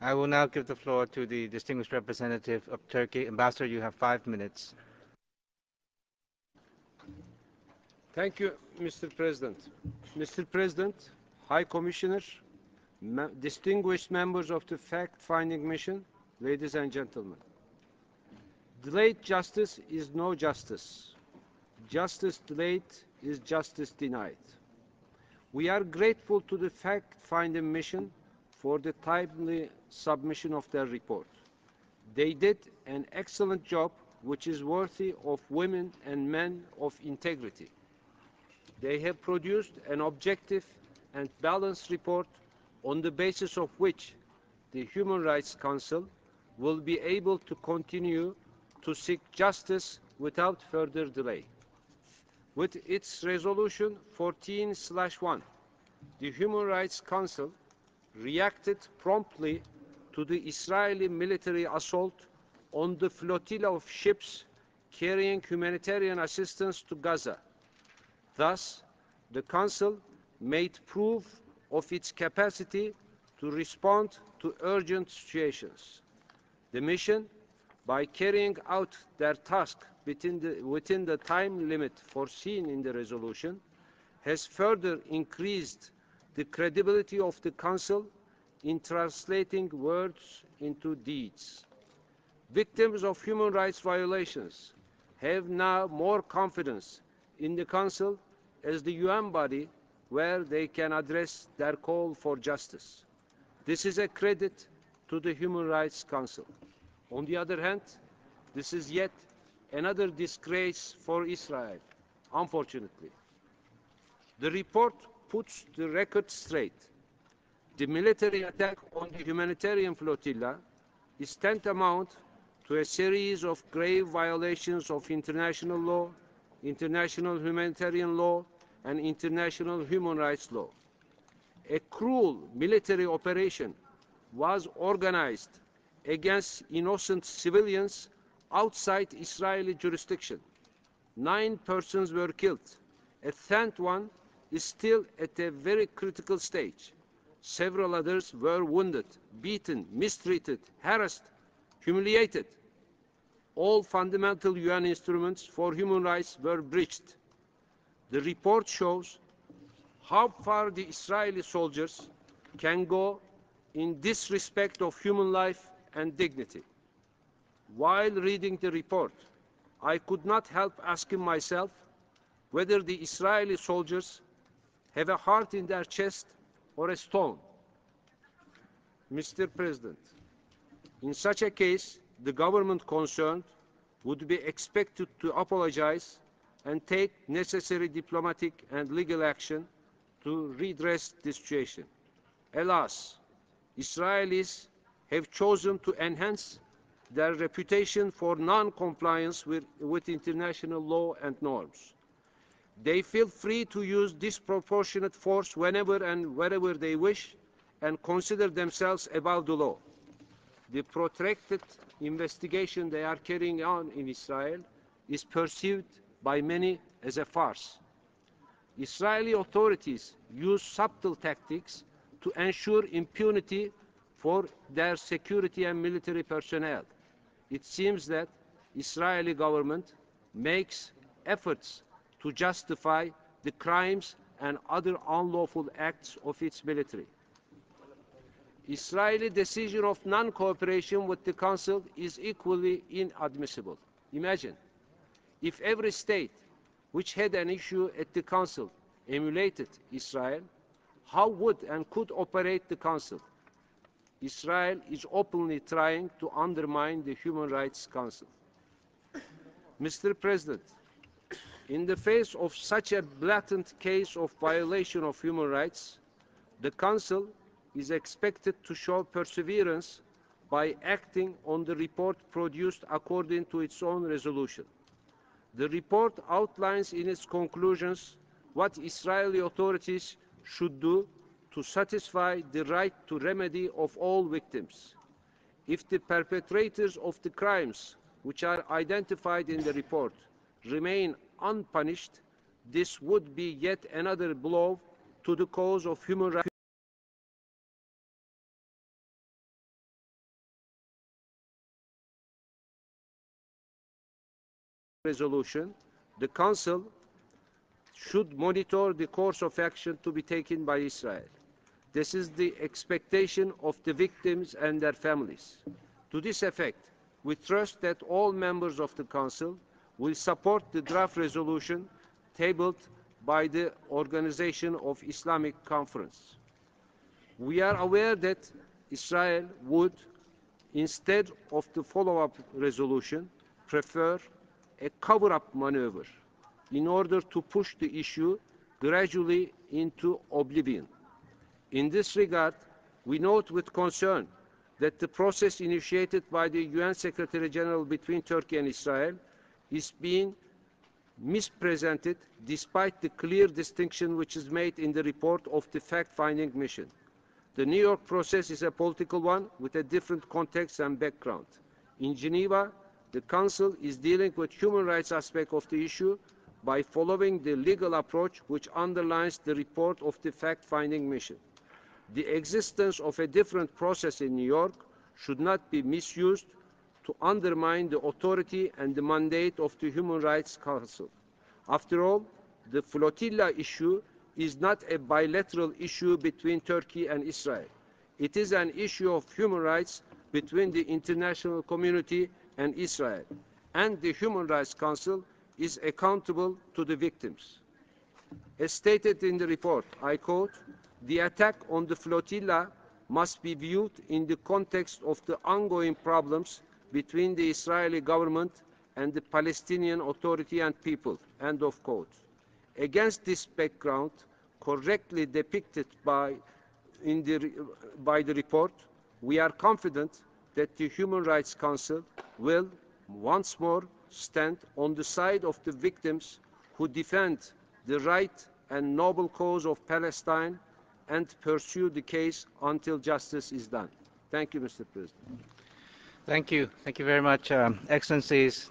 I will now give the floor to the distinguished representative of Turkey. Ambassador, you have 5 minutes. Thank you, Mr. President. Mr. President, High Commissioner, distinguished members of the fact-finding mission, ladies and gentlemen. Delayed justice is no justice. Justice delayed is justice denied. We are grateful to the fact-finding mission for the timely submission of their report. They did an excellent job which is worthy of women and men of integrity. They have produced an objective and balanced report on the basis of which the Human Rights Council will be able to continue to seek justice without further delay. With its resolution 14/1, the Human Rights Council reacted promptly to the Israeli military assault on the flotilla of ships carrying humanitarian assistance to Gaza. Thus, the Council made proof of its capacity to respond to urgent situations. The mission, by carrying out their task within the time limit foreseen in the resolution, has further increased the credibility of the Council in translating words into deeds. Victims of human rights violations have now more confidence in the Council as the UN body where they can address their call for justice. This is a credit to the Human Rights Council. On the other hand, this is yet another disgrace for Israel, unfortunately. The report puts the record straight. The military attack on the humanitarian flotilla is tantamount to a series of grave violations of international law, international humanitarian law, and international human rights law. A cruel military operation was organized against innocent civilians outside Israeli jurisdiction. 9 persons were killed. A 10th one is still at a very critical stage. Several others were wounded, beaten, mistreated, harassed, humiliated. All fundamental UN instruments for human rights were breached. The report shows how far the Israeli soldiers can go in disrespect of human life and dignity. While reading the report, I could not help asking myself whether the Israeli soldiers have a heart in their chest or a stone. Mr. President, in such a case, the government concerned would be expected to apologize and take necessary diplomatic and legal action to redress the situation. Alas, Israelis have chosen to enhance their reputation for non-compliance with international law and norms. They feel free to use disproportionate force whenever and wherever they wish and consider themselves above the law. The protracted investigation they are carrying on in Israel is perceived by many as a farce. Israeli authorities use subtle tactics to ensure impunity for their security and military personnel. It seems that Israeli government makes efforts to justify the crimes and other unlawful acts of its military. Israeli decision of non-cooperation with the Council is equally inadmissible. Imagine if every state which had an issue at the Council emulated Israel, how would and could operate the Council? Israel is openly trying to undermine the Human Rights Council. Mr. President, in the face of such a blatant case of violation of human rights, the Council is expected to show perseverance by acting on the report produced according to its own resolution. The report outlines in its conclusions what Israeli authorities should do to satisfy the right to remedy of all victims. If the perpetrators of the crimes which are identified in the report remain unpunished, this would be yet another blow to the cause of human rights. resolution, the Council should monitor the course of action to be taken by Israel. This is the expectation of the victims and their families. To this effect, we trust that all members of the Council will support the draft resolution tabled by the Organization of Islamic Conference. We are aware that Israel would, instead of the follow-up resolution, prefer a cover-up maneuver in order to push the issue gradually into oblivion. In this regard, we note with concern that the process initiated by the UN Secretary General between Turkey and Israel is being mispresented despite the clear distinction which is made in the report of the fact-finding mission. The New York process is a political one with a different context and background. In Geneva, the Council is dealing with human rights aspect of the issue by following the legal approach which underlines the report of the fact-finding mission. The existence of a different process in New York should not be misused to undermine the authority and the mandate of the Human Rights Council. After all, the flotilla issue is not a bilateral issue between Turkey and Israel. It is an issue of human rights between the international community and Israel, and the Human Rights Council is accountable to the victims. As stated in the report, I quote, "The attack on the flotilla must be viewed in the context of the ongoing problems between the Israeli government and the Palestinian Authority and people," end of quote. Against this background, correctly depicted by the report, we are confident that the Human Rights Council will once more stand on the side of the victims who defend the right and noble cause of Palestine and pursue the case until justice is done. Thank you, Mr. President. Thank you. Thank you very much, Excellencies.